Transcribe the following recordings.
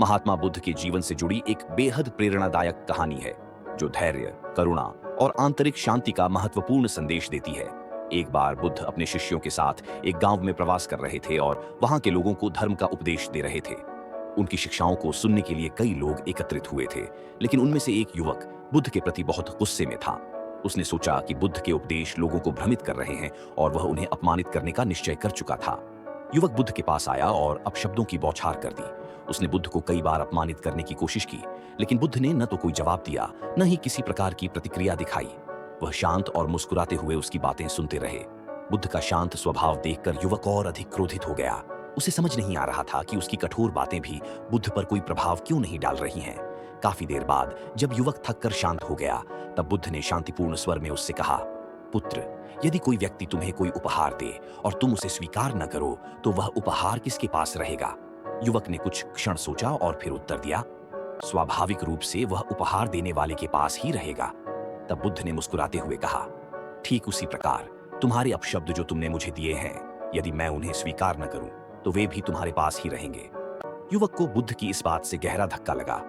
महात्मा बुद्ध के जीवन से जुड़ी एक बेहद प्रेरणादायक कहानी है जो धैर्य, करुणा और आंतरिक शांति का महत्वपूर्ण संदेश देती है। एक बार बुद्ध अपने शिष्यों के साथ एक गांव में प्रवास कर रहे थे और वहां के लोगों को धर्म का उपदेश दे रहे थे। उनकी शिक्षाओं को सुनने के लिए कई लोग एकत्रित हुए थे, लेकिन उनमें से एक युवक बुद्ध के प्रति बहुत गुस्से में था। उसने सोचा कि बुद्ध के उपदेश लोगों को भ्रमित कर रहे हैं और वह उन्हें अपमानित करने का निश्चय कर चुका था। युवक बुद्ध के पास आया और अपशब्दों की बौछार कर दी। उसने बुद्ध को कई बार अपमानित करने की कोशिश की, लेकिन बुद्ध ने न तो कोई जवाब दिया, न ही किसी प्रकार की प्रतिक्रिया दिखाई। वह शांत और मुस्कुराते हुए उसकी बातें सुनते रहे। बुद्ध का शांत स्वभाव देखकर युवक और अधिक क्रोधित हो गया। उसे समझ नहीं आ रहा था कि उसकी कठोर बातें भी बुद्ध पर कोई प्रभाव क्यों नहीं डाल रही हैं। काफी देर बाद जब युवक थककर शांत हो गया, तब बुद्ध ने शांतिपूर्ण स्वर में उससे कहा, पुत्र, यदि कोई व्यक्ति तुम्हें कोई उपहार दे और तुम उसे स्वीकार न करो, तो वह उपहार किसके पास रहेगा? युवक ने कुछ क्षण सोचा और फिर उत्तर दिया, स्वाभाविक रूप से वह उपहार देने वाले के पास ही रहेगा। तब बुद्ध ने मुस्कुराते हुए कहा, ठीक उसी प्रकार तुम्हारे अपशब्द जो तुमने मुझे दिए हैं, यदि मैं उन्हें स्वीकार न करूं, तो वे भी तुम्हारे पास ही रहेंगे। युवक को बुद्ध की इस बात से गहरा धक्का लगा।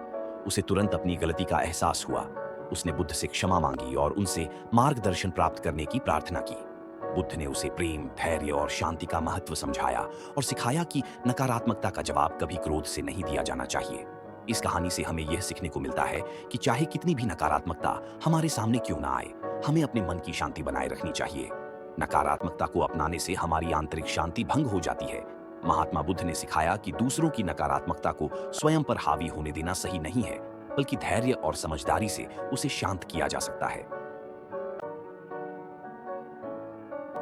उसे तुरंत अपनी गलती का एहसास हुआ। उसने बुद्ध से क्षमा मांगी और उनसे मार्गदर्शन प्राप्त करने की प्रार्थना की। बुद्ध ने उसे प्रेम, धैर्य और शांति का महत्व समझाया और सिखाया कि नकारात्मकता का जवाब कभी क्रोध से नहीं दिया जाना चाहिए। इस कहानी से हमें यह सीखने को मिलता है कि चाहे कितनी भी नकारात्मकता हमारे सामने क्यों ना आए, हमें अपने मन की शांति बनाए रखनी चाहिए। नकारात्मकता को अपनाने से हमारी आंतरिक शांति भंग हो जाती है। महात्मा बुद्ध ने सिखाया कि दूसरों की नकारात्मकता को स्वयं पर हावी होने देना सही नहीं है, बल्कि धैर्य और समझदारी से उसे शांत किया जा सकता है।